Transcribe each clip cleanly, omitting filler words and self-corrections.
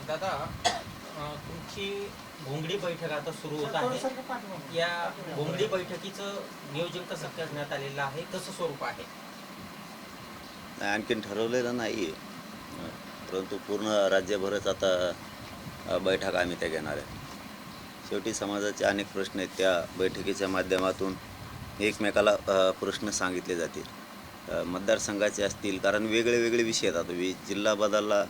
दादा, तुमची भोंगडी बैठक आता सुरू होत आहे. या भोंगडी बैठकीचं नियोजन कसं करण्यात आलेलं आहे, कसं स्वरूप आहे? आणखीन ठरवलेलं नाही आहे, परंतु पूर्ण राज्यभरच आता बैठक आम्ही त्या घेणार आहे. शेवटी समाजाचे अनेक प्रश्न आहेत, त्या बैठकीच्या माध्यमातून एकमेकाला प्रश्न सांगितले जातील. मतदारसंघाचे असतील, कारण वेगळे वेगळे विषय येतात. जिल्हा बदलला,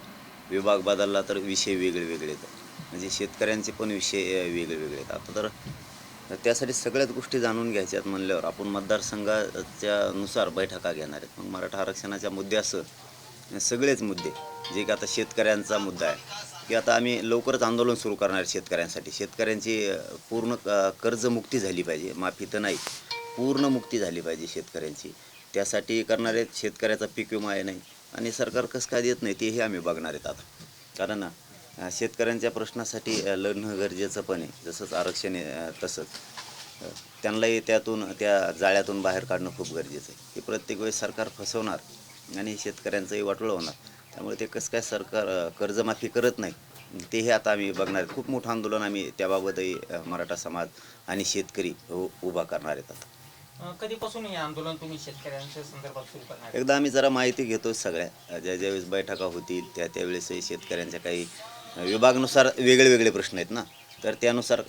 विभाग बदलला तर विषय वेगळे वेगळे येतात. म्हणजे शेतकऱ्यांचे पण विषय वेगळे वेगळे येतात. आता तर त्यासाठी सगळ्याच गोष्टी जाणून घ्यायच्यात म्हणल्यावर आपण मतदारसंघाच्या नुसार बैठका घेणार आहेत. मग मराठा आरक्षणाच्या मुद्द्यासह सगळेच मुद्दे, जे की आता शेतकऱ्यांचा मुद्दा आहे की आता आम्ही लवकरच आंदोलन सुरू करणार आहे शेतकऱ्यांसाठी. शेतकऱ्यांची पूर्ण कर्जमुक्ती झाली पाहिजे, माफी तर नाही, पूर्ण मुक्ती झाली पाहिजे शेतकऱ्यांची. त्यासाठी करणार आहेत. शेतकऱ्याचा पीक विमा आहे नाही आणि सरकार कसं काय देत नाही तेही आम्ही बघणार आहेत आता. कारण शेतकऱ्यांच्या प्रश्नासाठी लढणं गरजेचं पण आहे. जसंच आरक्षण आहे तसंच त्यांनाही त्यातून, त्या जाळ्यातून बाहेर काढणं खूप गरजेचं आहे. की प्रत्येक वेळेस सरकार फसवणार आणि शेतकऱ्यांचंही वाटोळं होणार. त्यामुळे ते कसं काय सरकार कर्जमाफी करत नाही तेही आता आम्ही बघणार आहेत. खूप मोठं आंदोलन आम्ही त्याबाबतही मराठा समाज आणि शेतकरी उभा करणार आहेत आता. कधीपासून हे आंदोलन तुम्ही शेतकऱ्यांच्या संदर्भात सुरू करणार? एकदा आम्ही जरा माहिती घेतो सगळ्या, ज्यावेळेस बैठका होतील त्यावेळेसही शेतकऱ्यांच्या काही विभागानुसार वेगळे वेगळे प्रश्न आहेत ना, तर त्यानुसार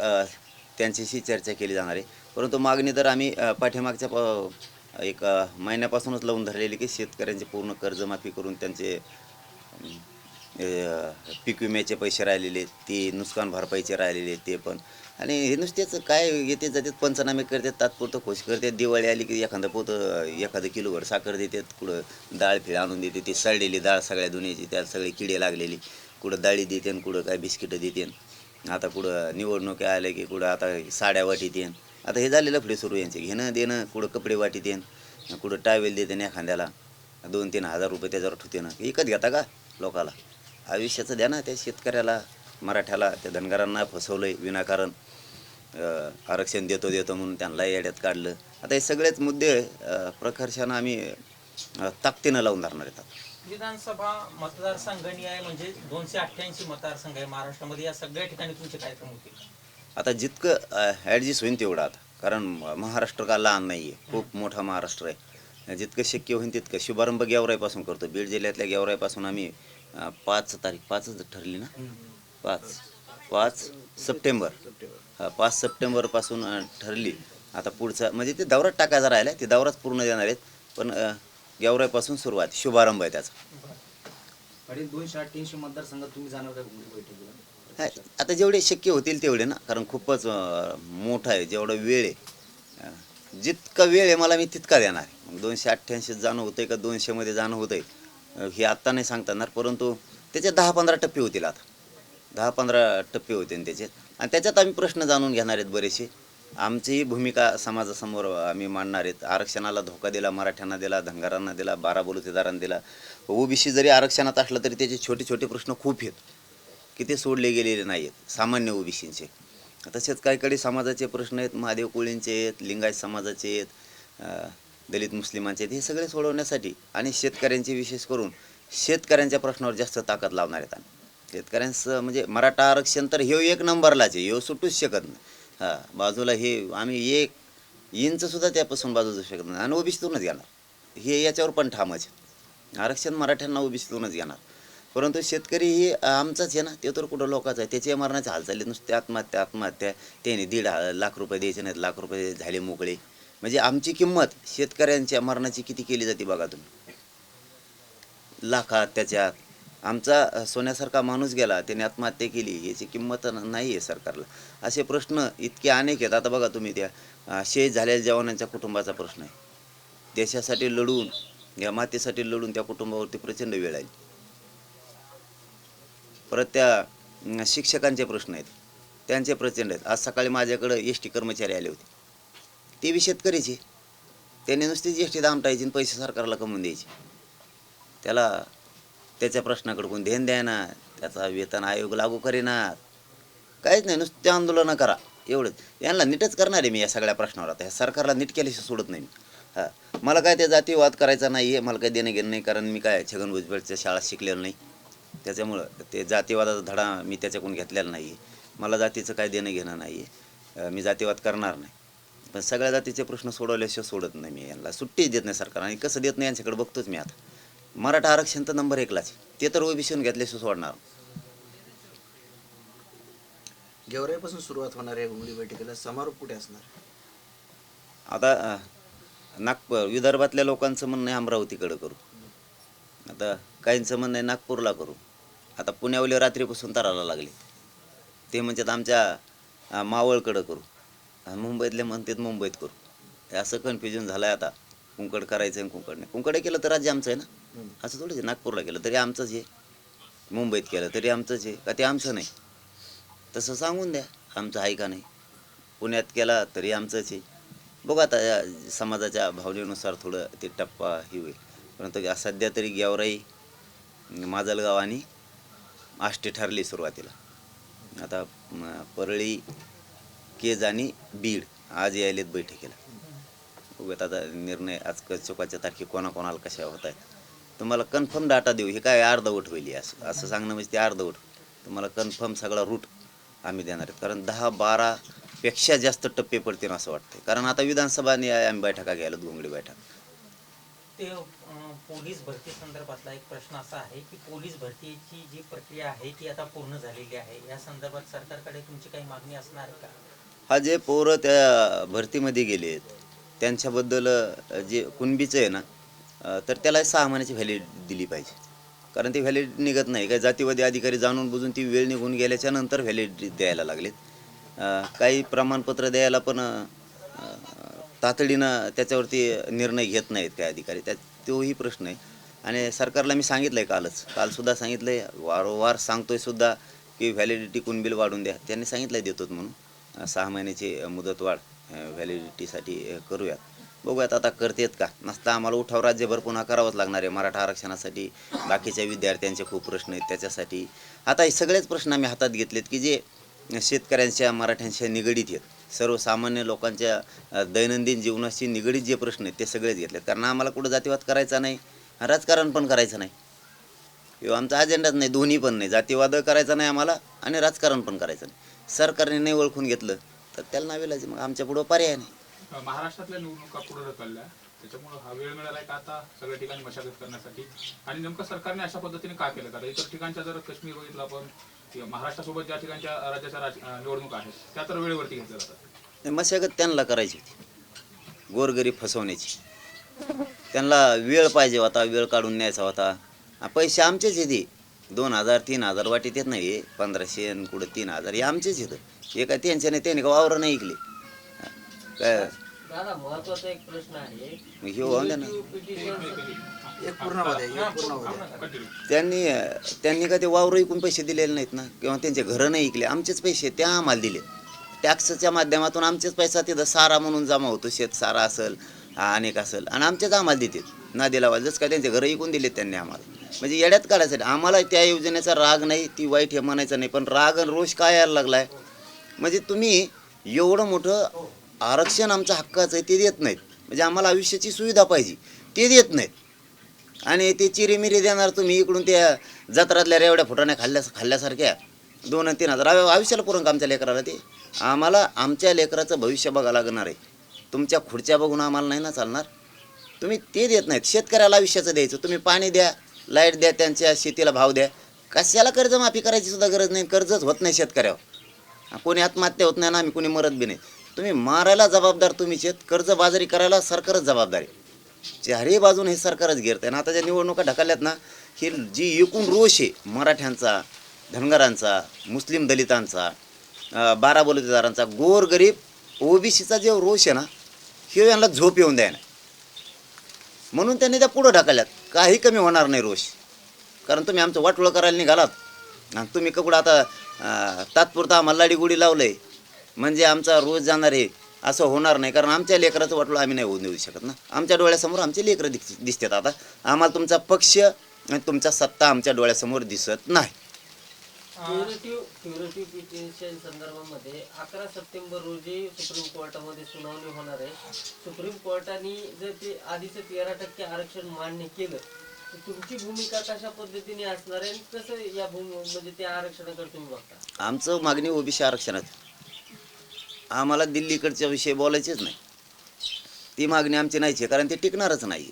त्यांच्याशी चर्चा केली जाणार आहे. परंतु मागणी तर आम्ही पाठीमागच्या एक महिन्यापासूनच लावून धरलेली की शेतकऱ्यांचे पूर्ण कर्जमाफी करून त्यांचे पीक विम्याचे पैसे राहिलेले, ते नुकसान भरपाईचे राहिलेले ते पण. आणि हे नुसतेच काय येते जातात, पंचनामे करतात, तात्पुरतं खुश करतात. दिवाळी आली की एखादं पोतं, एखादं किलोभर साखर देतात, कुठं डाळ फिळ आणून देते, ती सडलेली डाळ सगळ्या दुनियेची, त्यात सगळे किडे लागलेली, कुठं डाळी देते आणि कुठं काय बिस्किटं देते. आता कुठं निवडणुका आल्या की कुठं आता साड्या वाटीत येईन. आता हे झालेलं पुढे सुरू यांचे घेणं देणं, कुठं कपडे वाटीत येईन, कुठं टावेल देते एखाद्याला 2-3 हजार रुपये त्याच्यावर ठेवते ना. विकत घेता का लोकाला? आयुष्याचं द्या ना त्या शेतकऱ्याला, मराठ्याला. त्या धनगरांना फसवलं आहे विनाकारण. आरक्षण देतो देतो म्हणून त्यांना येड्यात काढलं. आता हे सगळेच मुद्दे प्रकर्षानं आम्ही ताकदीनं लावून धरणार आहेत. विधानसभा मतदारसंघ आहे, म्हणजे 288 मतदारसंघ आहे महाराष्ट्रामध्ये. या सगळ्या ठिकाणी तुमचे कार्यक्रम होतील. आता जितकं ॲडजस्ट होईल तेवढं आता, कारण महाराष्ट्र का लहान नाही आहे, खूप मोठा महाराष्ट्र आहे. जितकं शक्य होईल तितकं शुभारंभ गेवराईपासून करतो. बीड जिल्ह्यातल्या गेवराईपासून आम्ही 5 तारीख, 5च ठरली ना, 5 सप्टेंबर, 5 सप्टेंबरपासून ठरली. आता पुढचा म्हणजे ते दौराच टाकायचा राहिला, ते दौराच पूर्ण देणार आहेत. पण गेवराईपासून सुरुवात, शुभारंभ आहे त्याचा. 288 मतदारसंघात तुम्ही जाणार का बैठकीला? आता जेवढे शक्य होतील तेवढे ना, कारण खूपच मोठा आहे. जेवढा वेळ आहे, जितका वेळ आहे मला मी तितका देणार आहे. मग 288 जाणं होतं आहे का 200मध्ये जाणं होतं आहे हे आत्ता नाही सांगता येणार. परंतु त्याच्यात 10-15 टप्पे होतील. आता 10-15 टप्पे होतील त्याच्यात, आणि त्याच्यात आम्ही प्रश्न जाणून घेणार आहेत बरेचसे. आमचीही भूमिका समाजासमोर आम्ही मांडणार आहेत. आरक्षणाला धोका दिला, मराठ्यांना दिला, धनगरांना दिला, 12 बलुतेदारांना दिला. ओबीसी जरी आरक्षणात असलं तरी त्याचे छोटे छोटे प्रश्न खूप आहेत की ते सोडले गेलेले नाही आहेत सामान्य ओबीसींचे. तसेच काही समाजाचे प्रश्न आहेत, महादेव कोळींचे आहेत, लिंगायत समाजाचे आहेत, दलित मुस्लिमांचे आहेत. हे सगळे सोडवण्यासाठी आणि शेतकऱ्यांचे, विशेष करून शेतकऱ्यांच्या प्रश्नावर जास्त ताकद लावणार आहेत. आणि शेतकऱ्यांचं म्हणजे मराठा आरक्षण तर हे एक नंबरलाच आहे, हे सुटूच शकत नाही. बाजूला हे आम्ही 1 इंचसुद्धा त्यापासून बाजू जाऊ शकत नाही. आणि ओबीसीतूनच घेणार, हे याच्यावर पण ठामच आहे. आरक्षण मराठ्यांना ओबीसीतूनच घेणार. परंतु शेतकरी हे आमचाच आहे ना, ते तर कुठं लोकांचं आहे. त्याच्या मरणाचे हालचाली नुसते आत्महत्या आत्महत्या. त्याने 1.5 लाख रुपये द्यायचे नाहीत, लाख रुपये झाले मोकळे. म्हणजे आमची किंमत शेतकऱ्यांच्या मरणाची किती केली जाते बघा तुम्ही, लाखात. त्याच्यात आमचा सोन्यासारखा माणूस गेला, त्याने आत्महत्या केली, याची किंमत नाही आहे सरकारला. असे प्रश्न इतके अनेक आहेत. आता बघा तुम्ही त्या शहीद झालेल्या जवानांच्या कुटुंबाचा प्रश्न आहे. देशासाठी लढून, या मातेसाठी लढून त्या कुटुंबावरती प्रचंड वेळ आली. परत त्या शिक्षकांचे प्रश्न आहेत, त्यांचे प्रचंड आहेत. आज सकाळी माझ्याकडं एस टी कर्मचारी आले होते, ते बी शेतकरीचे. त्याने नुसतीच एस टी दामटायची आणि पैसे सरकारला कमवून द्यायचे. त्याच्या प्रश्नाकडे कोण ध्यान द्यायना, त्याचा वेतन आयोग लागू करेना, काहीच नाही. नुसते आंदोलनं करा एवढंच. यांना नीटच करणार आहे मी या सगळ्या प्रश्नावर. आता ह्या सरकारला नीट केल्याशिवाय सोडत नाही मी. मला काय त्या जातीवाद करायचा नाही आहे, मला काही देणं घेणं नाही. कारण मी काय छगन भुजबळच्या शाळा शिकलेलो नाही, त्याच्यामुळं ते जातीवादाचा धडा मी त्याच्याकडून घेतलेला नाही. मला जातीचं काय देणं घेणं नाही आहे. मी जातीवाद करणार नाही. पण सगळ्या जातीचे प्रश्न सोडवल्याशिवाय सोडत नाही मी. यांना सुट्टीच देत नाही सरकार. आणि कसं देत नाही यांच्याकडे बघतोच मी आता. मराठा आरक्षण तर नंबर 1लाच, ते तर ओबीसीहून घेतल्याशिवाय सोडणार. गेवराईपासून सुरुवात होणार आहे घोंगडी बैठकीला, समारोप कुठे असणार? आता नागपूर विदर्भातल्या लोकांचं म्हणणं आहे अमरावतीकडं करू. आता काहींचं म्हणणं आहे नागपूरला करू. आता पुण्यावले रात्रीपासून तराला लागले. ते म्हणतात आमच्या मावळकडं करू. आणि मुंबईतले म्हणतात मुंबईत करू. हे असं कन्फ्युजन झालं आहे आता. कुंकड करायचं आणि कुंकड नाही. कुंकडे केलं तर राज्य आमचं आहे ना. असं थोडंच आहे. नागपूरला केलं तरी आमचंच आहे, मुंबईत केलं तरी आमचंच आहे का ते आमचं नाही. तसं सांगून द्या आमचं आहे का नाही. पुण्यात केला तरी आमचंच आहे. बघू आता या समाजाच्या भावनेनुसार थोडं ते टप्पा हे होईल. परंतु सध्या तरी गेवराई, माजलगाव आणि आष्टी ठरली सुरुवातीला. आता परळी, केज आणि बीड आज यायलेत बैठकीला. बघूयात आता निर्णय आज चुकाच्या तारखे कोणाकोणाला कशा होत आहेत. तुम्हाला कन्फर्म डाटा देऊ. हे काय अर्धवट होईल असं सांगणं म्हणजे ते अर्धवट. तुम्हाला कन्फर्म सगळा रूट आम्ही देणार आहेत. कारण 10-12 पेक्षा जास्त टप्पे पडतील असं वाटतं. कारण आता विधानसभाने आम्ही बैठका घ्यायला घोंगडी बैठक. ते पोलीस भरती संदर्भातला एक प्रश्न असा आहे की पोलीस भरतीची जी प्रक्रिया आहे ती आता पूर्ण झालेली आहे. या संदर्भात सरकारकडे तुमची काही मागणी असणार आहे का? हा जे पोरं त्या भरतीमध्ये गेलेत त्यांच्याबद्दल जे कुणबीचं आहे ना, तर त्याला 6 महिन्याची व्हॅलिड दिली पाहिजे. कारण ती व्हॅलिड निघत नाही. काही जातीवादी अधिकारी जाणून बुजून ती वेळ निघून गेल्याच्या नंतर व्हॅलिड द्यायला लागलेत. काही प्रमाणपत्र द्यायला पण तातडीनं त्याच्यावरती निर्णय घेत नाहीत काही अधिकारी. तोही प्रश्न आहे. आणि सरकारला मी सांगितलं आहे कालसुद्धा सांगितलं आहे, वारंवार सांगतोय सुद्धा की व्हॅलिडिटी कुणबील वाढून द्या. त्यांनी सांगितलं आहे देतोत म्हणून. 6 महिन्याची मुदतवाढ व्हॅलिडिटीसाठी करूयात. बघूयात आता करतेत का. नसता आम्हाला उठाव राज्यभर पुन्हा करावंच लागणार आहे. मराठा आरक्षणासाठी बाकीच्या विद्यार्थ्यांचे खूप प्रश्न आहेत. त्याच्यासाठी आता हे सगळेच प्रश्न आम्ही हातात घेतलेत की जे शेतकऱ्यांच्या, मराठ्यांच्या निगडीत आहेत. सर्वसामान्य लोकांच्या दैनंदिन जीवनाशी निगडीत जे प्रश्न आहेत ते सगळेच घेतलेत. कारण आम्हाला कुठं जातीवाद करायचा नाही, राजकारण पण करायचं नाही. किंवा आमचा अजेंडाच नाही. दोन्ही पण नाही. जातीवाद करायचा नाही आम्हाला आणि राजकारण पण करायचं नाही. सरकारने नाही ओळखून घेतलं तर त्याला नावेलाच. मग आमच्या पुढं पर्याय नाही. महाराष्ट्रातल्या निवडणुका पुढे ढकलल्या, त्याच्यामुळे हा वेळ मिळालाय का आता सगळ्या ठिकाणी मशागत करण्यासाठी? आणि नेमकं सरकारने अशा पद्धतीने का केलं? कारण इतर ठिकाणच्या जर काश्मीर बघितलं आपण, महाराष्ट्रासोबत ज्या ठिकाणच्या राज्याच्या निवडणुका आहेत त्या तर वेळेवरती घेतल्या जातात. मशागत त्यांना करायची होती, गोरगरीब फसवण्याची. त्यांना वेळ पाहिजे होता, वेळ काढून न्यायचा होता. पैसे आमचेच येते. 2000-3000 वाटीत येत नाही. 1500 आणि कुठं 3000 हे आमचेच येतं. हे काय त्यांच्या नाही, त्याने का वावरं नाही ऐकले काय. दादा महत्वाचा एक प्रश्न आहे. हे होऊन द्या ना. एक पूर्ण होऊ द्या, एक पूर्ण होऊ द्या. त्यांनी का ते वावर ऐकून पैसे दिलेले नाहीत ना, किंवा त्यांचे घरं नाही ऐकले. आमचेच पैसे त्या आम्हाला दिले. टॅक्सच्या माध्यमातून आमचेच पैसा तिथं सारा म्हणून जमा होतो. शेत सारा असेल, अनेक असेल, आणि आमचेच आम्हाला देतात ना दिला. जसं काय त्यांचे घरं ऐकून दिलेत त्यांनी आम्हाला. म्हणजे येड्यात काढायसाठी. आम्हाला त्या योजनेचा राग नाही, ती वाईट हे म्हणायचं नाही. पण राग आणि रोष काय यायला लागलाय. म्हणजे तुम्ही एवढं मोठं आरक्षण आमच्या हक्काचं आहे ते देत नाहीत. म्हणजे आम्हाला आयुष्याची सुविधा पाहिजे ते देत नाहीत. आणि ते चिरीमिरी देणार तुम्ही. इकडून त्या जत्रातल्या रेवड्या फुटाण्या खाल्ल्यासारख्या 2-3 हजार आयुष्याला पुरण का आमच्या लेकराला. ते आम्हाला आमच्या लेकराचं भविष्य बघायला लागणार आहे. तुमच्या खुर्च्या बघून आम्हाला नाही ना चालणार. तुम्ही ते देत नाहीत. शेतकऱ्याला आयुष्याचं द्यायचं. तुम्ही पाणी द्या, लाईट द्या, त्यांच्या शेतीला भाव द्या. कशाला कर्जमाफी करायची सुद्धा गरज नाही. कर्जच होत नाही शेतकऱ्यावर. कोणी आत्महत्या होत नाही ना, आम्ही कोणी मरत बी नाही. तुम्ही मारायला जबाबदार तुम्हीच आहेत. कर्जबाजारी करायला सरकारच जबाबदार आहे. चारही बाजून हे सरकारच घेरत आहे. ना आता ज्या निवडणुका ढकलल्यात ना, ही जी एकूण रोष आहे मराठ्यांचा, धनगरांचा, मुस्लिम दलितांचा, 12 बलुतेदारांचा, गोरगरीब ओबीसीचा जे रोष आहे ना, हे यांना झोप येऊन द्या ना. म्हणून त्यांनी त्या पुढं ढकलल्यात. काही कमी होणार नाही रोष. कारण तुम्ही आमचं वाटोळं करायला निघालात. आणि तुम्ही कुठं आता तात्पुरता आम्हाला लाडीगुडी लावलंय म्हणजे आमचा रोज जाणार आहे असं होणार नाही. कारण आमच्या लेकराचं वाटोळं आम्ही नाही होऊन देऊ शकत ना. आमच्या डोळ्यासमोर आमचे लेकरं दिसतात. आता आम्हाला तुमचा पक्ष आणि तुमचा सत्ता आमच्या डोळ्यासमोर दिसत नाही. क्युरेटिव्ह पिटिशन संदर्भामध्ये 11 सप्टेंबर रोजी सुप्रीम कोर्टामध्ये सुनावणी होणार आहे. सुप्रीम कोर्टाने जर ते आधीचं 13% आरक्षण मान्य केलं तुमची भूमिका कशा पद्धतीने असणार आहे आणि कसं या म्हणजे त्या आरक्षणाकडे तुम्ही बघता? आमचं मागणी ओबीसी आरक्षणात. आम्हाला दिल्लीकडच्या विषयी बोलायचेच नाही. ती मागणी आमची नाहीच आहे, कारण ते टिकणारच नाही.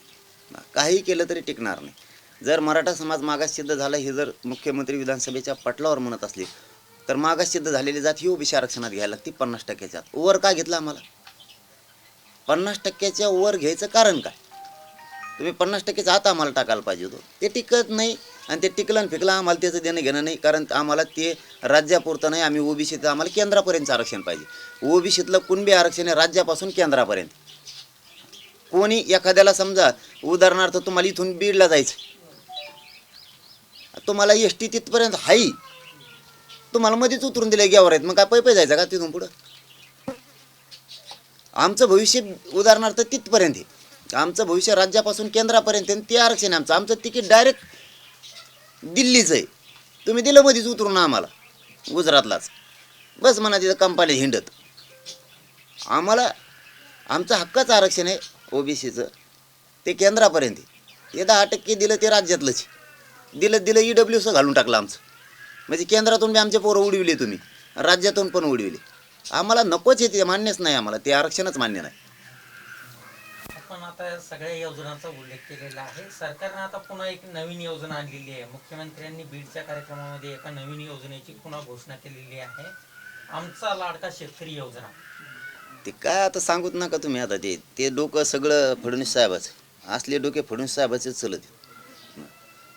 काही केलं तरी टिकणार नाही. जर मराठा समाज मागाससिद्ध झाला हे जर मुख्यमंत्री विधानसभेच्या पटलावर म्हणत असले तर मागाससिद्ध झालेली जात ही ओबीसी आरक्षणात घ्यायला लागते 50%च्या आत. वर का घेतलं आम्हाला? 50%च्या वर घ्यायचं कारण काय? तुम्ही 50%च्या आत आम्हाला टाकायला पाहिजे होतं. ते टिकत नाही आणि ते टिकलं आणि फिकलं आम्हाला त्याचं देणं घेणं नाही, कारण आम्हाला ते राज्यापुरतं नाही. आम्ही ओबीसीत आम्हाला केंद्रापर्यंत आरक्षण पाहिजे. ओबीसीतलं कुणबी आरक्षण आहे राज्यापासून केंद्रापर्यंत. कोणी एखाद्याला समजा उदाहरणार्थ तुम्हाला इथून बीडला जायचं, तुम्हाला एसटी तिथपर्यंत हाई, तुम्हाला मध्येच उतरून दिले गेवर आहेत, मग काय पै जायचं का तिथून पुढं? आमचं भविष्य उदाहरणार्थ तिथपर्यंत आहे. आमचं भविष्य राज्यापासून केंद्रापर्यंत आहे. ते आरक्षण आहे आमचं तिकीट डायरेक्ट दिल्लीचं आहे. तुम्ही दिलं मध्येच उतरून आम्हाला गुजरातलाच, बस म्हणा तिथं कंपाने हिंडत. आम्हाला आमचं हक्काचं आरक्षण आहे ओबीसीचं, ते केंद्रापर्यंत आहे. हे 10% दिलं ते राज्यातलंच दिलं EWS घालून टाकलं आमचं. म्हणजे केंद्रातून बी आमचे पोरं उडविले तुम्ही, राज्यातून पण उडविले. आम्हाला नकोच आहे, ते मान्यच नाही आम्हाला, ते आरक्षणच मान्य नाही. आपण आता सगळ्या योजनांचा उल्लेख केलेला आहे. सरकारनं आता पुन्हा एक नवीन योजना आणलेली आहे. मुख्यमंत्र्यांनी बीडच्या कार्यक्रमामध्ये एका नवीन योजनेची पुन्हा घोषणा केलेली आहे, आमचा लाडका शेतकरी योजना. ते काय आता सांगूच नका तुम्ही. आता ते डोकं सगळं फडणवीस साहेबाचं, असले डोके फडणवीस साहेबाचेच चलत.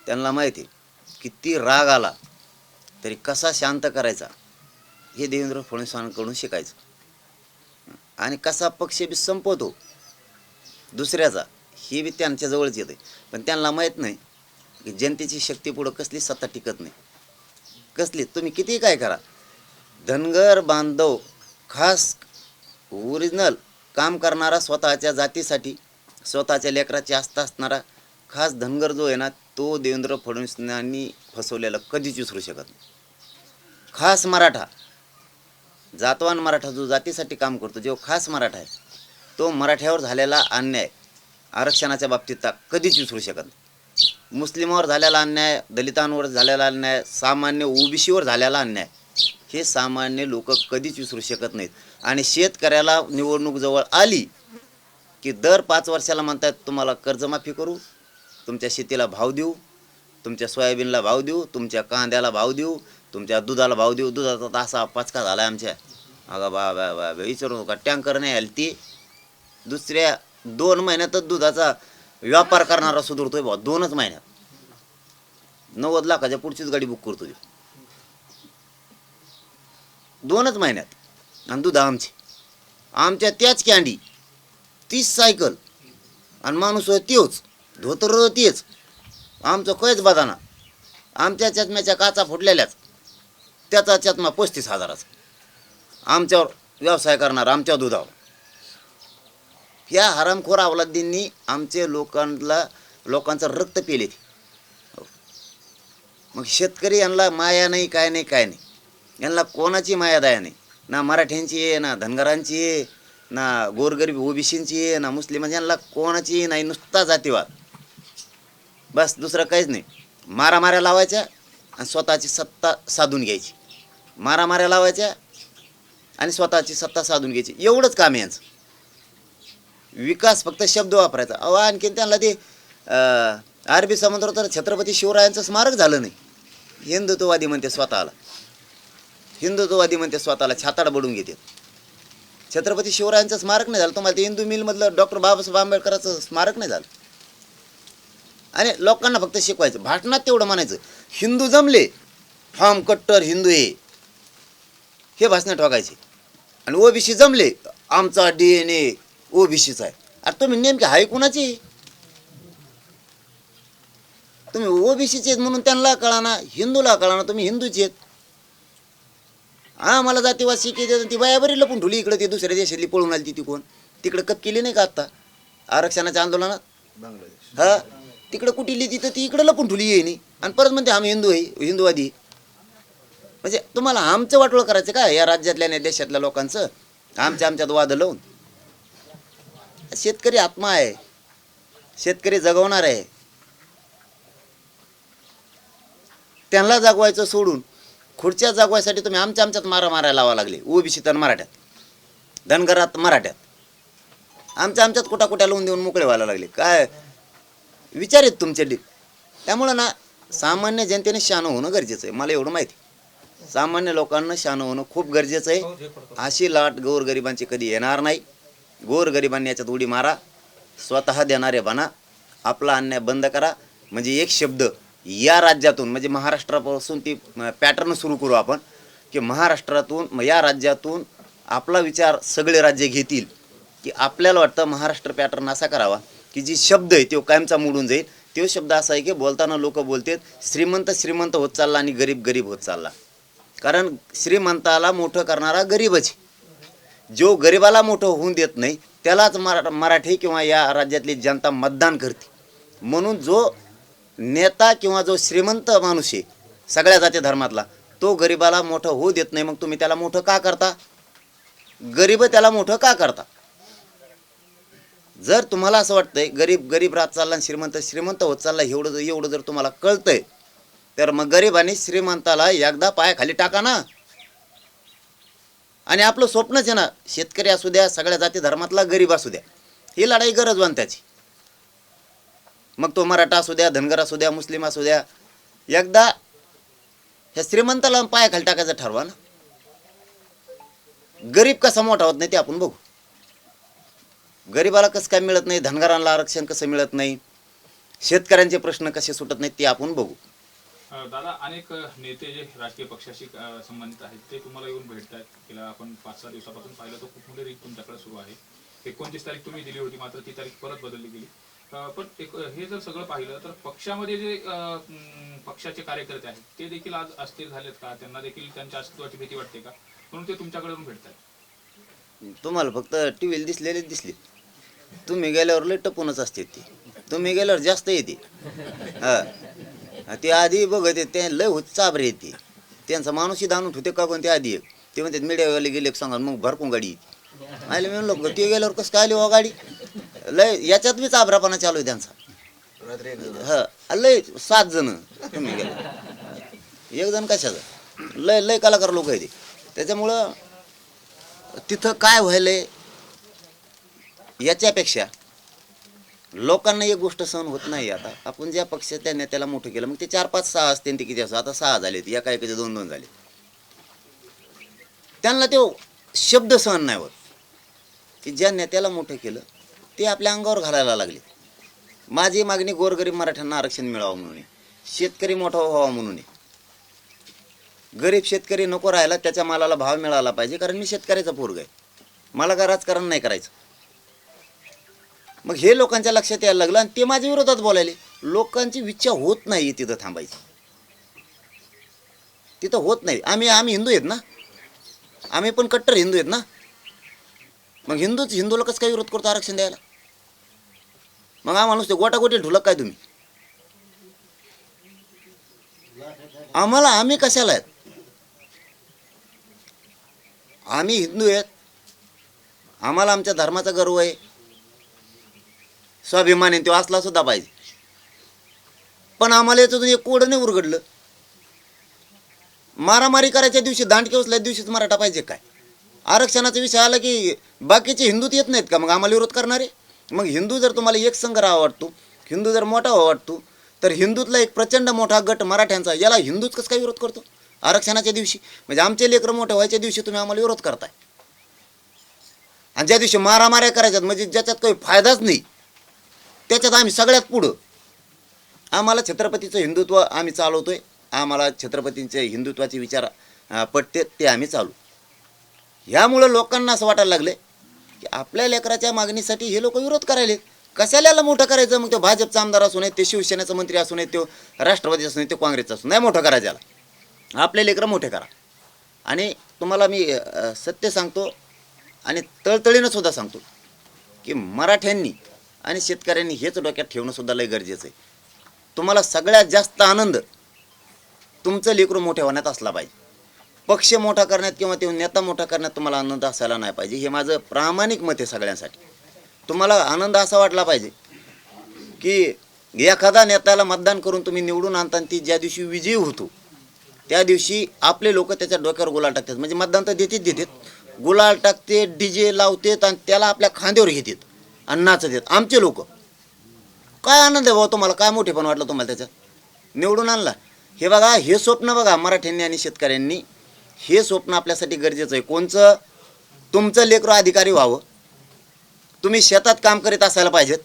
त्यांना माहिती आहे किती राग आला तरी कसा शांत करायचा हे देवेंद्र फडणवीसांकडून शिकायचं. आणि कसा पक्ष बी संपवतो दुसऱ्याचा हे बी त्यांच्याजवळच येते. पण त्यांना माहीत नाही की जनतेची शक्ती पुढं कसली सत्ता टिकत नाही. कसली तुम्ही किती काय करा, धनगर बांधव खास ओरिजिनल काम करणारा, स्वतःच्या जातीसाठी स्वतःच्या लेकराची आस्था असणारा खास धनगर जो आहे ना, तो देवेंद्र फडणवीसांनी फसवलेला कधीच विसरू शकत नाही. खास मराठा, जातवान मराठा जो जातीसाठी काम करतो, जो खास मराठा आहे, तो मराठ्यावर झालेला अन्याय आरक्षणाच्या बाबतीत कधीच विसरू शकत नाही. मुस्लिमावर झालेला अन्याय, दलितांवर झालेला अन्याय, सामान्य ओबीसीवर झालेला अन्याय हे सामान्य लोक कधीच विसरू शकत नाहीत. आणि शेतकऱ्याला निवडणूक जवळ आली की दर 5 वर्षाला म्हणतात तुम्हाला कर्जमाफी करू, तुमच्या शेतीला भाव देऊ, तुमच्या सोयाबीनला भाव देऊ, तुमच्या कांद्याला भाव देऊ, तुमच्या दुधाला भाव देऊ. दुधाचा तर असा पचका झाला आमच्या, अगं बा बा बा विचारू नका. टँकर नाही आली ती दुसऱ्या 2 महिन्यातच दुधाचा व्यापार करणारा सुधारतोय बा. 2च महिन्यात 90 लाखाच्या पुढचीच गाडी बुक करतोय 2च महिन्यात. आणि दूध आमच्या त्याच कॅन्डी 30 सायकल आणि माणूस त्योच धोतर तेच. आमचं कैच बदाना, आमच्या चष्म्याच्या काचा फुटलेल्याच, त्याचा चष्मा 35,000चा. आमच्यावर व्यवसाय करणार, आमच्या दुधावर. ह्या हरामखोर अवलादींनी आमचे लोकांचं रक्त पेले. मग शेतकरी यांना माया नाही, काय नाही, काय नाही. यांना कोणाची माया दया नाही. ना मराठ्यांची आहे, ना धनगरांची आहे, ना गोरगरीब ओबीसींची आहे, ना मुस्लिमांची. यांना कोणाची नाही, नुसता जातीवाद बस, दुसरं काहीच नाही. मारामाऱ्या लावायच्या आणि स्वतःची सत्ता साधून घ्यायची. मारामाऱ्या लावायच्या आणि स्वतःची सत्ता साधून घ्यायची, एवढंच काम आहे यांचं. विकास फक्त शब्द वापरायचा. अहो आणखीन त्यांना ते अरबी समुद्रात तर छत्रपती शिवरायांचं स्मारक झालं नाही. हिंदुत्ववादी म्हणते स्वतःला, हिंदुत्ववादी म्हणते स्वतःला, छाताड बडून घेते. छत्रपती शिवरायांचं स्मारक नाही झालं. तुम्हाला ते हिंदू मिलमधलं डॉक्टर बाबासाहेब आंबेडकरांचं स्मारक नाही झालं. आणि लोकांना फक्त शिकवायचं, भाषणात तेवढं म्हणायचं हिंदू जमले, फार्म कट्टर हिंदू हे भाषणं ठोकायचे. आणि ओबीसी जमले, आमचा DNA ओबीसीचा आहे. अरे तुम्ही नेमके हाय कुणाची? तुम्ही ओबीसीचे आहेत म्हणून त्यांना कळाना, हिंदूला कळाना तुम्ही हिंदूचे आहेत. मला जातीवाद शिकायचे, ती बायाबरी लपून ठुली इकडे. ती दुसऱ्या देशातली पळून आली ती कोण, तिकडे कप केली नाही का आत्ता आरक्षणाच्या आंदोलनात? बांगलादेश. हा, तिकडं कुठली तिथं ती इकडं लपून ठुली आहे नाही. आणि परत म्हणते आम्ही हिंदू आहे, हिंदूवादी. म्हणजे तुम्हाला आमचं वाटोळं करायचं का या राज्यातल्या आणि देशातल्या लोकांचं? आमच्यात वाद लावून. शेतकरी आत्मा आहे, शेतकरी जगवणार आहे. त्यांना जागवायचं सोडून खुर्च्या जागवायसाठी तुम्ही आमच्यात मारायला लावा लागले. ओबीसीत आणि मराठ्यात, धनगरात मराठ्यात, आमच्यात कुठा लावून देऊन मोकळे व्हायला लागले. काय विचार आहेत तुमचे त्यामुळं ना सामान्य जनतेने शहाणं होणं गरजेचं आहे. मला एवढं माहिती, सामान्य लोकांना शहाणं होणं खूप गरजेचं आहे. अशी लाट गोरगरिबांची कधी येणार नाही. गोरगरिबांनी याच्यात उडी मारा, स्वतः देणारे बना, आपला अन्याय बंद करा. म्हणजे एक शब्द या राज्यातून, म्हणजे महाराष्ट्रापासून ती पॅटर्न सुरू करू आपण, की महाराष्ट्रातून या राज्यातून आपला विचार सगळे राज्य घेतील, की आपल्याला वाटतं महाराष्ट्र पॅटर्न असा करावा की जी शब्द आहे तो कायमचा मोडून जाईल. तो शब्द असा आहे की बोलताना लोक बोलतात श्रीमंत होत चालला आणि गरीब होत चालला. कारण श्रीमंताला मोठं करणारा गरीबच, जो गरिबाला मोठं होऊन देत नाही त्यालाच मराठी किंवा या राज्यातली जनता मतदान करते. म्हणून जो नेता किंवा जो श्रीमंत माणूस आहे सगळ्या जाती धर्मातला, तो गरिबाला मोठं होऊ देत नाही. मग तुम्ही त्याला मोठं का करता? गरीब त्याला मोठं का करता? जर तुम्हाला असं वाटतंय गरीब राहत चालला आणि श्रीमंत होत चालला, एवढं जर तुम्हाला कळतंय, तर मग गरिबांनी श्रीमंताला एकदा पायाखाली टाका ना. आणि आपलं स्वप्नच आहे ना, शेतकरी असू द्या, सगळ्या जाती धर्मातला गरीब असू द्या, ही लढाई गरजवान त्याची. मग तो मराठा असू द्या, धनगर असू द्या, मुस्लिम असू द्या, एकदा ह्या श्रीमंताला पायाखाली टाकायचं ठरवा ना. गरीब कसा मोठा होत नाही ते आपण बघू. गरीबाला कसं काय मिळत नाही, धनगरांना आरक्षण कसं मिळत नाही, शेतकऱ्यांचे प्रश्न कसे सुटत नाहीत ते आपण बघू. दादा, अनेक नेते जे राजकीय पक्षाशी संबंधित आहेत ते तुम्हाला येऊन भेटतात. गेल्या आपण 5-6 दिवसापासून पाहिलं तर खूप मोठी रीत तुमच्याकडे सुरू आहे. 29 तारीख तुम्ही दिली होती, मात्र ती तारीख परत बदलली गेली. पण हे जर सगळं पाहिलं तर पक्षामध्ये जे पक्षाचे कार्यकर्ते आहेत ते देखील आज अस्थिर झालेत का? त्यांना देखील त्यांच्या अस्तित्वाची भीती वाटते का? म्हणून ते तुमच्याकडे येऊन भेटतात. तुम्हाला फक्त टीव्हीला दिसले. तुम्ही गेल्यावर लय टपूनच असते ती, तुम्ही गेल्यावर जास्त येते. ते आधी बघत ते लय होत चाबरे येते, त्यांचा माणूसही दाणून ठेवते का कोणते आधी ते म्हणतात मीडियावाले गेले सांगा मग भरपूर गाडी आले. मी म्हणलो ते गेल्यावर कसं काय आली हो गाडी? लय याच्यात बी चाबरापणा चालू आहे त्यांचा. लय 7 जण तुम्ही गेले, 1 जण कशाचं? लय कलाकार लोक आहे ते. त्याच्यामुळं तिथं काय व्हायलंय याच्यापेक्षा लोकांना एक गोष्ट सहन होत नाही. आता आपण ज्या पक्षाच्या नेत्याला मोठं केलं, मग ते 4-5-6 असते ते किती असं, आता 6 झालेत, एका 2-2 झाले. त्यांना ते शब्द सहन नाही होत की ज्या नेत्याला मोठं केलं ते आपल्या अंगावर घालायला लागले. माझी मागणी गोरगरीब मराठ्यांना आरक्षण मिळावं म्हणून, शेतकरी मोठा व्हावा म्हणून. गरीब शेतकरी नको राहायला, त्याच्या मालाला भाव मिळाला पाहिजे, कारण मी शेतकऱ्याचा पोरगा आहे, मला का राजकारण नाही करायचं. मग हे लोकांच्या लक्षात यायला लागलं आणि ते माझ्या विरोधात बोलायले. लोकांची इच्छा होत नाही तिथं थांबायची, तिथं होत नाही. आम्ही हिंदू आहेत ना, आम्ही पण कट्टर हिंदू आहेत ना. मग हिंदूला कसं काय विरोध करतो आरक्षण द्यायला? मग आम्हाला नुसते गोटागोटी ढुलक काय तुम्ही? आम्ही कशाला आहेत? आम्ही हिंदू आहेत, आम्हाला आमच्या धर्माचा गर्व आहे, स्वाभिमान आहे, तो असला सुद्धा पाहिजे. पण आम्हाला याच्यातून एक कोड नाही उरगडलं. मारामारी करायच्या दिवशी, दांडके उचल्या दिवशीच मराठा पाहिजे काय? आरक्षणाचा विषय आला की बाकीचे हिंदूत येत नाहीत का मग आम्हाला विरोध करणारे? मग हिंदू जर तुम्हाला एक संघ राहावा वाटतो, हिंदू जर मोठा व्हावा वाटतो, तर हिंदूतला एक प्रचंड मोठा गट मराठ्यांचा, याला हिंदूच कसं काय विरोध करतो आरक्षणाच्या दिवशी? म्हणजे आमचे लेकरं मोठे व्हायच्या दिवशी तुम्ही आम्हाला विरोध करताय, आणि ज्या दिवशी मारामाऱ्या करायच्यात म्हणजे ज्याच्यात काही फायदाच नाही त्याच्यात आम्ही सगळ्यात पुढं. आम्हाला छत्रपतीचं हिंदुत्व आम्ही चालवतोय, आम्हाला छत्रपतींचे हिंदुत्वाचे विचार पटते ते आम्ही चालू. ह्यामुळं लोकांना असं वाटायला लागले की आपल्या लेकराच्या मागणीसाठी हे लोक विरोध करायले. कशाला याला मोठं करायचं? मग तो भाजपचा आमदार असू नये, ते शिवसेनेचा मंत्री असू नये, तो राष्ट्रवादी असू नये, ते काँग्रेसचा असू, नाही मोठं करायचं याला. आपले लेकरं मोठे करा. आणि तुम्हाला मी सत्य सांगतो आणि तळतळीनं सुद्धा सांगतो की मराठ्यांनी आणि शेतकऱ्यांनी हेच डोक्यात ठेवणं सुद्धा लय गरजेचं आहे. तुम्हाला सगळ्यात जास्त आनंद तुमचं लेकरू मोठे होण्यात असला पाहिजे. पक्ष मोठा करण्यात किंवा ते नेता मोठा करण्यात तुम्हाला आनंद असायला नाही पाहिजे. हे माझं प्रामाणिक मत आहे सगळ्यांसाठी. तुम्हाला आनंद असा वाटला पाहिजे की एखादा नेत्याला मतदान करून तुम्ही निवडून आणता, ती ज्या दिवशी विजयी होतो त्या दिवशी आपले लोक त्याच्या डोक्यावर गुलाल टाकतात, म्हणजे मतदान तर देतात, गुलाल टाकते, डीजे लावतात आणि त्याला आपल्या खांद्यावर घेतात आणि नाचतात आमचे लोक. काय आनंद आहे भाऊ तुम्हाला, काय मोठेपण वाटलं तुम्हाला त्याच्यात निवडून आणला. हे बघा, हे स्वप्न बघा मराठ्यांनी आणि शेतकऱ्यांनी, हे स्वप्न आपल्यासाठी गरजेचं आहे. कोणचं? तुमचं लेकरं अधिकारी व्हावं, तुम्ही शेतात काम करीत असायला पाहिजेत,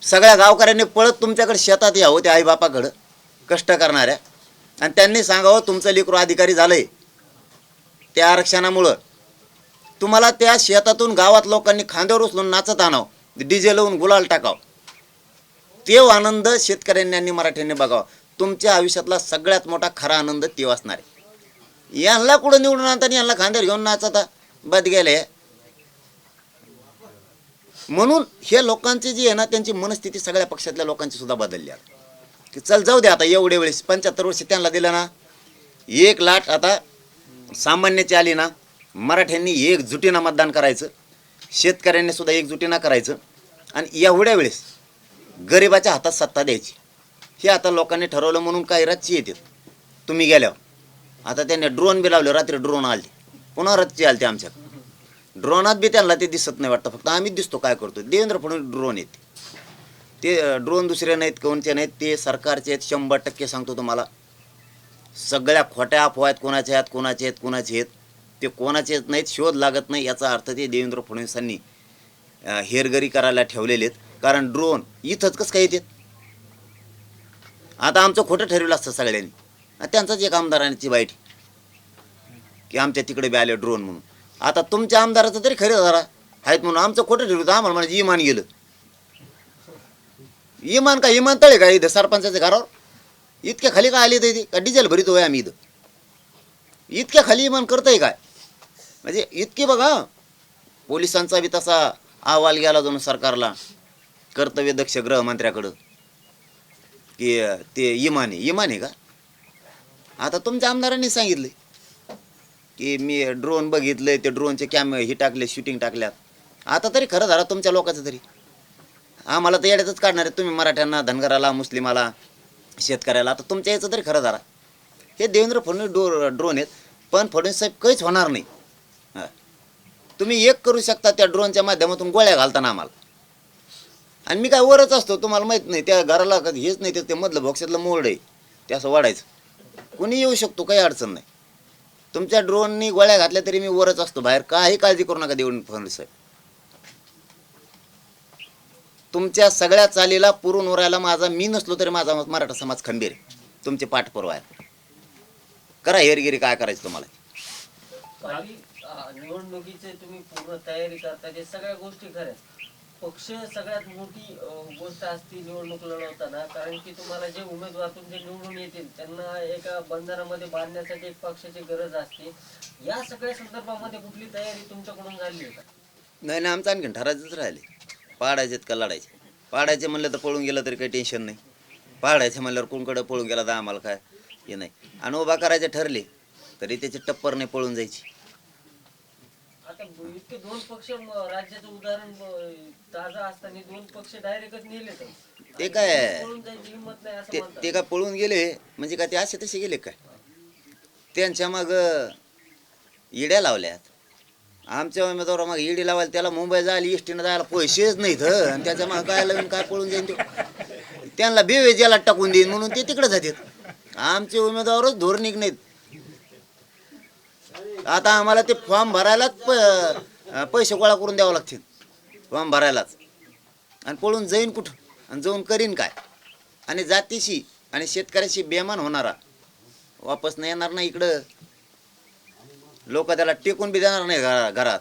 सगळ्या गावकऱ्यांनी पळत तुमच्याकडे शेतात यावं, त्या आईबापाकडं कष्ट करणाऱ्या, आणि त्यांनी सांगावं तुमचं लेकरू अधिकारी झालंय त्या आरक्षणामुळं. तुम्हाला त्या शेतातून गावात लोकांनी खांद्यावर उचलून नाचत आणावं, डीजे लावून गुलाल टाकावं. ते आनंद शेतकऱ्यांनी आणि मराठ्यांनी बघावा. तुमच्या आयुष्यातला सगळ्यात मोठा खरा आनंद ते असणार आहे. यांना कुठं निवडून आणताना यांना खांद्यावर घेऊन नाचता बद गेले. म्हणून हे लोकांची जी आहे ना, त्यांची मनस्थिती सगळ्या पक्षातल्या लोकांची सुद्धा बदलली आहे की चल जाऊ दे आता, एवढे वेळेस 75 वर्ष त्यांना दिलं ना, एक लाट आता सामान्याची आली ना, मराठ्यांनी एकजुटीनं मतदान करायचं, शेतकऱ्यांनी सुद्धा एकजुटीनं करायचं, आणि एवढ्या वेळेस गरिबाच्या हातात सत्ता द्यायची. हे आता लोकांनी ठरवलं म्हणून काही रातची येतात तुम्ही गेल्यावर. आता त्यांनी ड्रोन बी लावले, रात्री ड्रोन आले, पुन्हा रातची आले ते आमच्याकडे. ड्रोनात बी त्यांना ते दिसत नाही वाटतं, फक्त आम्हीच दिसतो काय करतो. देवेंद्र फडणवीस ड्रोन येते, ते ड्रोन दुसरे नाहीत, कोणचे नाहीत, ते सरकारचे आहेत 100% सांगतो तुम्हाला. सगळ्या खोट्या अफवा आहेत, कोणाचे आहेत कोणाचे आहेत कोणाचे आहेत, ते कोणाचे आहेत नाहीत, शोध लागत नाही. याचा अर्थ ते देवेंद्र फडणवीसांनी हेरगरी करायला ठेवलेले आहेत. कारण ड्रोन इथंच कसं काय येतात. आता आमचं खोटं ठरवलं असतं सगळ्यांनी, त्यांचाच एक आमदारांची वाईट की आमच्या तिकडे बी आले ड्रोन म्हणून. आता तुमच्या आमदाराचं तरी खरं जरा आहेत म्हणून आमचं खोटं ठरवलं, आम्हाला म्हणजे इमान गेलं. इमान का इमान तळे का इथं सरपंचाच्या घरावर इतक्या खाली काय आले ते का डिझेल भरीत होय आम्ही इथं, इतक्या खाली इमान करतंय काय. म्हणजे इतकी बघा, पोलिसांचा बी तसा अहवाल गेला दोन सरकारला, कर्तव्यदक्ष गृहमंत्र्याकडं, की ते इमान आहे का. आता तुमच्या आमदारांनी सांगितलं की मी ड्रोन बघितलंय, ते ड्रोनचे हे टाकले, शूटिंग टाकल्यात. आता तरी खरं झालं तुमच्या लोकांचं तरी. आम्हाला तर येड्यातच काढणार आहे तुम्ही, मराठ्यांना, धनगराला, मुस्लिमाला, शेतकऱ्याला. आता तुमच्या याचं तरी खरं झाला. हे देवेंद्र फडणवीस ड्रोन आहेत, पण फडणवीस साहेब काहीच होणार नाही. तुम्ही एक करू शकता, त्या ड्रोनच्या माध्यमातून गोळ्या घालताना आम्हाला. आणि मी काय वरच असतो तुम्हाला माहीत नाही, त्या घराला हेच नाही, ते मधलं बॉक्सातलं मोल्ड आहे ते असं वाढायचं, कुणी येऊ शकतो, काही अडचण नाही. तुमच्या ड्रोननी गोळ्या घातल्या तरी मी वरच असतो बाहेर, काही काळजी करू नका देवेंद्र फडणवीस साहेब. तुमच्या सगळ्या चालीला पुरून उरायला माझा, मी नसलो तरी माझा मराठा समाज खंबीर आहे तुमचे पाठ पुरवायला. करा हेरगिरी काय करायचं तुम्हाला. निवडणुकीचे तुम्ही पूर्ण तयारी करता, जे सगळ्या गोष्टी खऱ्या. पक्ष सगळ्यात मोठी गोष्ट असते निवडणूक लढवताना, कारण की तुम्हाला जे उमेदवार तुमचे निवडून येतील त्यांना एका बंधनामध्ये बांधण्यासाठी एक पक्षाची गरज असते. या सगळ्या संदर्भामध्ये कुठली तयारी तुमच्याकडून झाली आहे का? नाही, आमचं आणखीन ठरायचंच राहिले. पाडायचेत का लढायचे. पाडायचे म्हणलं तर पळून गेलं तरी काही टेन्शन नाही, पाडायचे म्हणल्यावर कोणकडे पळून गेला तर आम्हाला काय हे नाही. आणि उभा करायचे ठरले तरी त्याची टप्पर नाही पळून जायची. आता इतके दोन पक्ष, राज्याचं उदाहरण ताजा असताना दोन पक्ष डायरेक्टच नेले ते काय पळून जायची हिंमत नाही असं म्हणतात. ते काय पळून गेले म्हणजे काय, ते असे तसे गेले काय. त्यांच्या मग इड्या लावल्यात. आमच्या उमेदवार मग ईडी लावायला त्याला मुंबई जायला एसटीनं जायला पैसेच नाहीत, आणि त्याच्या मग काय लावून काय पळून जाईन. त्यांना बेवेजेला टाकून देईन म्हणून ते तिकडे जातात. आमचे उमेदवारच धोरणिक नाहीत. आता आम्हाला ते फॉर्म भरायलाच पैसे गोळा करून द्यावं लागतील, फॉर्म भरायलाच. आणि पळून जाईन कुठं, आणि जाऊन करीन काय. आणि जातीशी आणि शेतकऱ्याशी बेमान होणारा वापस नाही येणार नाही इकडं. लोक त्याला टेकून बी देणार नाही घरात.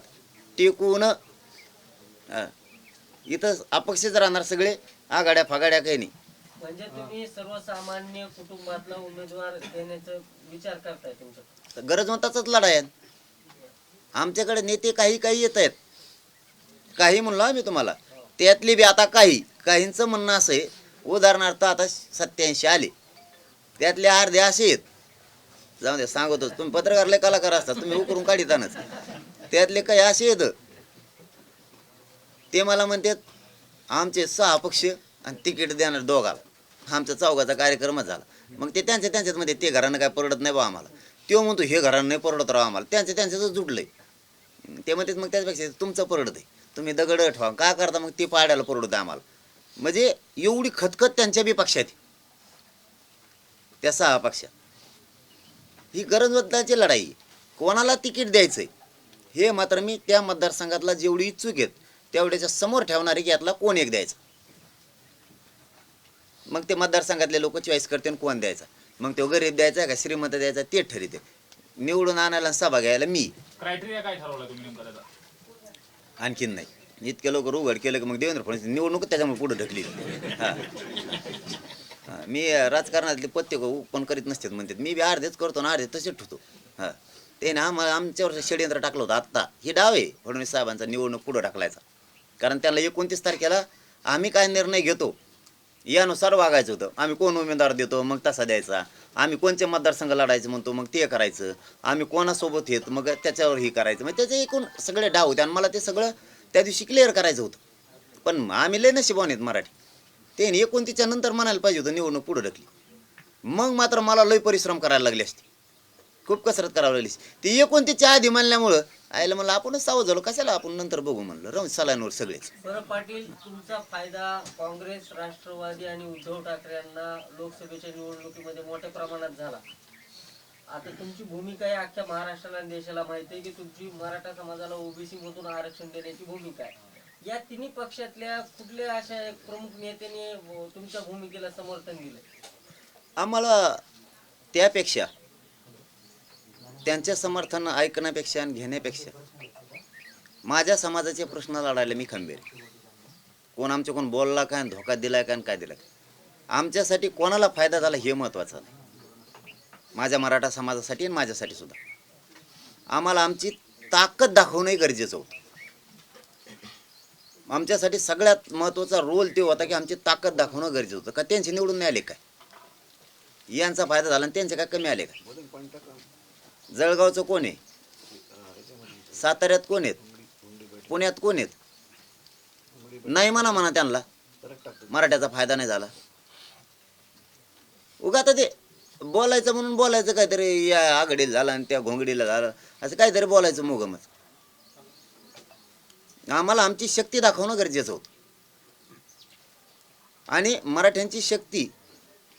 टेकून इथं अपक्षच राहणार सगळे, आघाड्या फागाड्या काही नाही. म्हणजे तुम्ही सर्वसामान्य कुटुंबातला उमेदवार देण्याचा विचार करताय तुमच्या? गरजवंताचाच लढा आहे. आमच्याकडे नेते काही येत आहेत, काही म्हणलो आम्ही तुम्हाला. त्यातली बी आता काहींचं म्हणणं असं आहे, उदाहरणार्थ आता 87 आले, त्यातले अर्धे असे आहेत, जाऊ दे सांगतोच, तुम्ही पत्रकारले कलाकार असतात, तुम्ही उकरून काढितानच. त्यातले काही असे आहेत ते मला म्हणतात आमचे 6 पक्ष आणि तिकीट देणार दोघाला, आमचा चौघाचा कार्यक्रमच झाला. मग ते त्यांच्यात मध्ये ते घरानं काय परवडत नाही बा आम्हाला, तो म्हणतो हे घरानं नाही परवडत राव आम्हाला, त्यांच्याच जुडलंय ते म्हणतात मग त्याच्यापेक्षा तुमचं परवडत आहे, तुम्ही दगड ठेवा काय करता मग ते पाडायला परवडतं आम्हाला. म्हणजे एवढी खतखत त्यांच्या बी पक्षात, त्या 6 पक्षात. ही गरजवंताची लढाई आहे. कोणाला तिकीट द्यायचंय हे मात्र मी त्या मतदारसंघातला जेवढी इच्छुक आहेत तेवढ्याच्या समोर ठेवणारे की यातला कोण एक द्यायचा. मग ते मतदारसंघातले लोक चॉईस करते कोण द्यायचा, मग तो गरीब द्यायचा का श्रीमंत द्यायचा ते ठरते. निवडून आणायला सभा घ्यायला मी, क्रायटेरिया काय ठरवला तुम्ही नेमका त्याचा? आणखीन नाही. इतके लोक उघड केलं की मग देवेंद्र फडणवीस निवडणूक त्याच्यामुळे पुढे ढकली. मी राजकारणातले पत्ते पण करीत नसतात म्हणतात, मी बी अर्धेच करतो ना अर्धे तसेच ठेवतो. हां ते ना आमच्यावर षडयंत्र टाकलं होतं आत्ता. हे डाव आहे फडणवीस साहेबांचा निवडणूक पुढं ढकलायचा. कारण त्याला 29 तारखेला आम्ही काय निर्णय घेतो यानुसार वागायचं होतं. आम्ही कोण उमेदवार देतो मग तसा द्यायचा, आम्ही कोणते मतदारसंघ लढायचं म्हणतो मग ते करायचं, आम्ही कोणासोबत येत मग त्याच्यावर हे करायचं. मग त्याचे एकूण सगळे डाव होते आणि मला ते सगळं त्या दिवशी क्लिअर करायचं होतं. पण आम्ही लय नशिबान आहेत मराठी. ते 29च्या नंतर म्हणायला पाहिजे होतं निवडणूक पुढं ढकली. मग मात्र मला लय परिश्रम करायला लागले असते, खूप कसरत करावी लागली. ते 29च्या आधी म्हणल्यामुळं आयला म्हणलं आपणच सावध झालो, कशाला आपण नंतर बघू म्हणलं राहून सलांवर सगळेच. बरं पाटील, तुमचा फायदा काँग्रेस, राष्ट्रवादी आणि उद्धव ठाकरे यांना लोकसभेच्या निवडणुकीमध्ये मोठ्या प्रमाणात झाला. आता तुमची भूमिका आहे अख्ख्या महाराष्ट्राला आणि देशाला माहिती आहे की तुमची मराठा समाजाला ओबीसी मधून आरक्षण देण्याची भूमिका आहे. या तिन्ही पक्षातल्या कुठल्या अशा एक प्रमुख नेत्याने तुमच्या भूमिकेला समर्थन दिलं? आम्हाला त्यापेक्षा त्यांच्या समर्थन ऐकण्यापेक्षा आणि घेण्यापेक्षा माझ्या समाजाचे प्रश्न लढायला मी खंबीर. कोण आमच्या कोण बोलला काय, धोका दिलाय काय, काय दिला काय, आमच्यासाठी कोणाला फायदा झाला हे महत्त्वाचं नाही. माझ्या मराठा समाजासाठी आणि माझ्यासाठी सुद्धा आम्हाला आमची ताकद दाखवणंही गरजेचं होतं. आमच्यासाठी सगळ्यात महत्त्वाचा रोल ते होता की आमची ताकद दाखवणं गरजेचं होतं. का त्यांचे निवडून नाही आले काय, यांचा फायदा झाला आणि त्यांचे काय कमी आले काय. जळगावचं कोण आहे, साताऱ्यात कोण आहेत, पुण्यात कोण आहेत, नाही म्हणा त्यांना मराठ्याचा फायदा नाही झाला. उगा आता ते बोलायचं म्हणून बोलायचं काहीतरी, या आघाडीला झालं आणि त्या घोंगडीला झालं असं काहीतरी बोलायचं मोगमच. आम्हाला आमची शक्ती दाखवणं गरजेचं होतं आणि मराठ्यांची शक्ती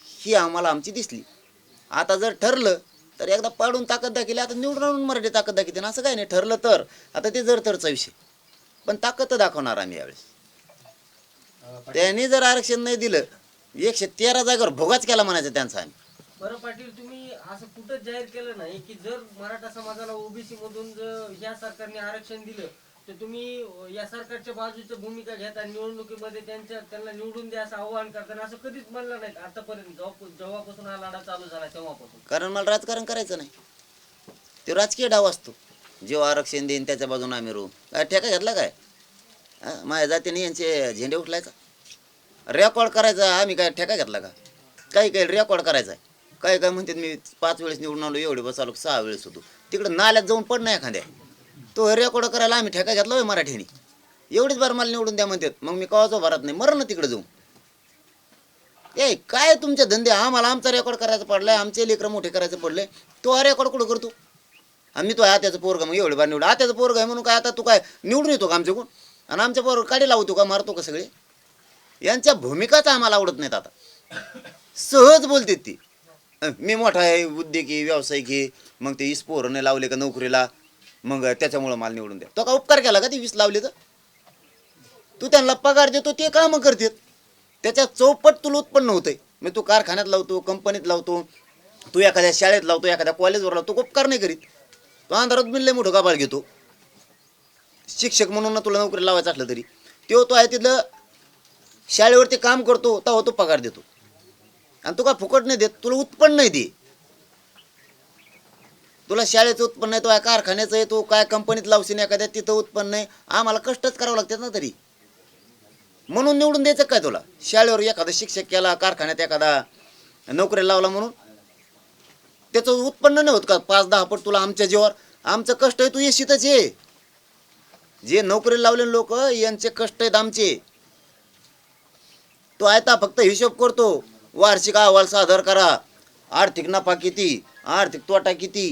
ही आम्हाला आमची दिसली. आता जर ठरलं तर एकदा पाडून ताकद दाखवली, आता निवडून आणून मराठी ताकद दाखवते ना, असं काही नाही. ठरलं तर आता ते जर तरचा विषय, पण ताकद तर दाखवणार आम्ही यावेळेस. त्यांनी जर आरक्षण नाही दिलं 113 जागेवर भोगाच केला म्हणायचं त्यांचा आम्ही. बरं पाटील, तुम्ही असं कुठं जाहीर केलं नाही की जर मराठा समाजाला ओबीसी मधून जर या सरकारने आरक्षण दिलं तर तुम्ही या सरकारच्या बाजूची भूमिका घेता, निवडणुकीमध्ये त्यांना निवडून द्या असं आव्हान करताना असं कधीच म्हणलं नाही आतापर्यंत, जेव्हापासून हा लढा चालू झाला तेव्हापासून? कारण मला राजकारण करायचं नाही, ते राजकीय डाव असतो. जेव्हा आरक्षण देईन त्याच्या बाजूने आम्ही राहू. काय ठेका घेतला काय माझ्या जातीने यांचे झेंडे उठलायचा, रेकॉर्ड करायचा? आम्ही काय ठेका घेतला का? काही रेकॉर्ड करायचा आहे. काय म्हणतात मी 5 वेळेस निवडून आलो, एवढे बस आलो, 6 वेळेस होतो तिकडं नाल्यात जाऊन पड नाही एखाद्या, तो रेकॉर्ड करायला आम्ही ठेका घेतला होय मराठीने? एवढीच बार मला निवडून द्या म्हणतात, मग मी कवाच भरत नाही, मरण ना तिकडे जाऊन. ए काय तुमचे धंदे, आम्हाला आमचा रेकॉर्ड करायचं पडलाय, आमचे लेकरं मोठे करायचं पडले, तो हा रेकॉर्ड कुठं करतो? आम्ही तो आत्याचं पोरगा, मग एवढे बार निवड आत्याचं पोरगा आहे म्हणून काय आता तू काय निवडून येतो का आमच्याकडून? आणि आमच्या पोरं काढी लावतो का, मारतो का? सगळे यांच्या भूमिकाच आम्हाला आवडत नाहीत. आता सहज बोलतात ती, मी मोठा आहे, उद्योगी व्यावसायिक आहे, मग ते 20 पोरं लावले का नोकरीला, मग त्याच्यामुळं मला निवडून द्या. तो का उपकार केला का ती 20 लावले तर? तू त्यांना पगार देतो, ते कामं करतात, त्याच्या चौपट तुला उत्पन्न होतंय. मग तू कारखान्यात लावतो, कंपनीत लावतो, तू एखाद्या शाळेत लावतो, एखाद्या कॉलेजवर लावतो, तू उपकार नाही करीत. तो अंधारात बिनले मोठं गाबाळ घेतो. शिक्षक म्हणून तुला नोकरी लावायचं असलं तरी तो आहे तिथलं शाळेवरती काम करतो, तेव्हा तो पगार देतो. आणि तू काय फुकट नाही देत, तुला उत्पन्न नाही दे. तुला शाळेचं उत्पन्न आहे, तो आहे कारखान्याचं आहे, तू काय कंपनीत लावशील एखाद्या, तिथं उत्पन्न नाही. आम्हाला कष्टच करावं लागतात ना, तरी म्हणून निवडून द्यायचं काय तुला? शाळेवर एखादा शिक्षक केला, कारखान्यात एखादा नोकरी लावला म्हणून त्याचं उत्पन्न नाही होत का 5-10 पट तुला आमच्या जीवावर? आमचं कष्ट आहे, तू येशीतच आहे. जे नोकरी लावलेले लोक यांचे कष्ट आहेत आमचे. तो आता फक्त हिशोब करतो, वार्षिक अहवाल सादर करा, आर्थिक नफा किती, आर्थिक तोटा किती,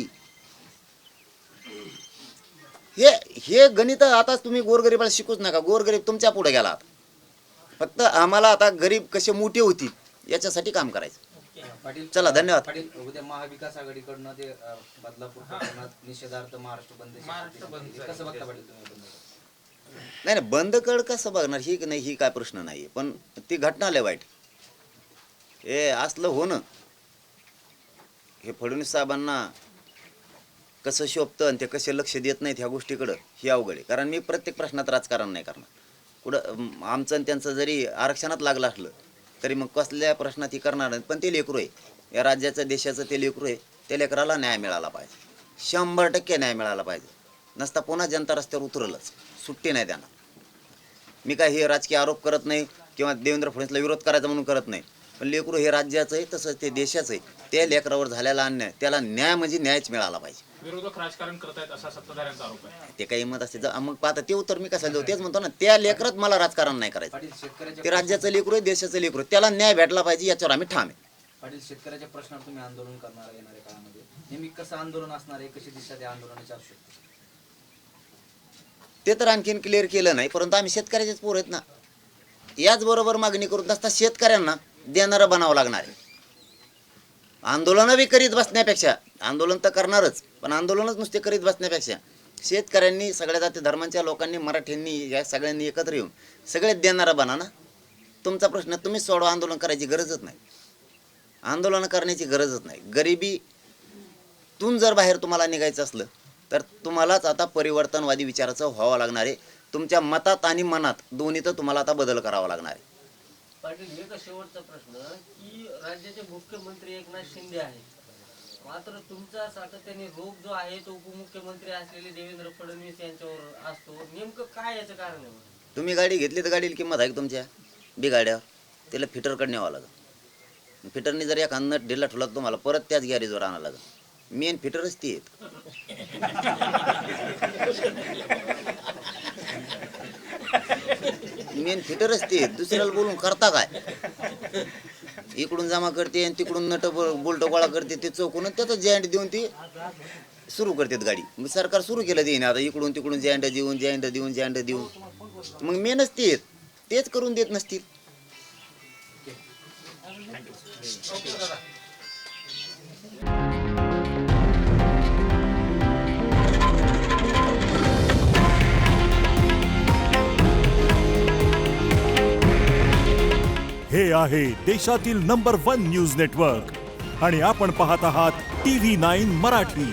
हे गणित आता तुम्ही गोरगरिबाला शिकूच नका. गोरगरीब तुमच्या पुढे गेला आता. फक्त आम्हाला आता गरीब कसे मोठे होतील याच्यासाठी काम करायचं. पाटील चला, धन्यवाद. पाटील, उद्या महाविकास आघाडीकडनं ते बदलापूर प्रकरणात निषेधार्थ महाराष्ट्र बंद महाराष्ट्र बंद कसं बघता पाटील तुम्ही बंद? नाही नाही, बंद कळ कसं बघणार ही नाही, ही काय प्रश्न नाही. पण ती घटना लय वाईट. हे असलं होणं हे फडणवीस साहेबांना कसं शोभतं आणि ते कसे लक्ष देत नाहीत ह्या गोष्टीकडं, ही अवघड आहे. कारण मी प्रत्येक प्रश्नात राजकारण नाही करणार. कुठं आमचं आणि त्यांचं जरी आरक्षणात लागलं असलं तरी मग कसल्या प्रश्नात ही करणार नाही. पण ते लेकरू आहे, या राज्याचं देशाचं ते लेकरू आहे. त्या लेकराला न्याय मिळाला पाहिजे, 100% न्याय मिळाला पाहिजे. नसता पुन्हा जनता रस्त्यावर उतरलच, सुट्टी नाही देणार. मी काय हे राजकीय आरोप करत नाही किंवा देवेंद्र फडणवीसला विरोध करायचा म्हणून करत नाही. पण लेकरू हे राज्याचं आहे, तसंच ते देशाचं आहे. त्या लेकरावर झालेला अन्याय, त्याला न्याय म्हणजे न्यायच मिळाला पाहिजे. विरोधक राजकारण करतायत असा सत्ताधाऱ्यांचा आरोप आहे. ते काही मत असते मग पाहता ते उत्तर मी कसं देऊ. तेच म्हणतो ना, त्या लेकरात मला राजकारण नाही करायचं. पाटील शेतकऱ्याच्या ते राज्याचं लेकरू आहे, देशाचं लेकरू आहे. त्याला न्याय भेटला पाहिजे याच्यावर आम्ही ठाम आहे. पाटील शेतकऱ्याच्या प्रश्नावर तुम्ही आंदोलन करणार येणाऱ्या काळामध्ये नेहमी कसं आंदोलन असणार आहे, कशी दिशा त्या आंदोलनाची असू शकते? ते तर आणखीन क्लिअर केलं नाही, परंतु आम्ही शेतकऱ्याचेच पोर आहेत ना. याचबरोबर मागणी करून असता शेतकऱ्यांना देणारं बनावं लागणार आहे. आंदोलनं बी करीत बसण्यापेक्षा, आंदोलन तर करणारच, पण आंदोलनच नुसते करीत बसण्यापेक्षा शेतकऱ्यांनी, सगळ्या जाती धर्मांच्या लोकांनी, मराठ्यांनी, या सगळ्यांनी एकत्र येऊन सगळेच देणारं बना ना. तुमचा प्रश्न तुम्हीच सोडवा. आंदोलन करायची गरजच नाही, आंदोलन करण्याची गरजच नाही. गरिबीतून जर बाहेर तुम्हाला निघायचं असलं तर तुम्हालाच आता परिवर्तनवादी विचाराचं व्हावं लागणार आहे. तुमच्या मतात आणि मनात दोन्हीत तुम्हाला आता बदल करावा लागणार आहे. पाटील, एक शेवटचा प्रश्न की राज्याचे मुख्यमंत्री एकनाथ शिंदे आहेत, मात्र तुमचा सातत्याने रोग जो आहे तो उपमुख्यमंत्री असलेले देवेंद्र फडणवीस यांच्यावर असतो. नेमकं काय याचं कारण आहे? तुम्ही गाडी घेतली तर गाडीला किंमत आहे का तुमच्या बिगाड्यावर? त्याला फिटरकडे न्यावं लागेल. फिटरने जर एखादा नट ढिला ठेवला तर तुम्हाला परत त्याच गॅरेजवर आणावं लागेल. मेन फिटरच ती आहेत. मेन फिटरच ती आहेत. दुसऱ्याला बोलून करता काय? इकडून जमा करते आणि तिकडून नट बोल्ट गोळा करते, ते चौकून त्याचं जॉईंट देऊन ती सुरू करतात गाडी. मग सरकार सुरू केलं देईन आता, इकडून तिकडून जॉईंट देऊन मग मेनच ती आहेत. तेच करून देत नसतील. हे आहे देशातील नंबर 1 न्यूज नेटवर्क आणि आपण पाहत आहात TV9 मराठी.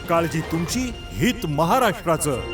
काळजी तुमची, हित महाराष्ट्राचं.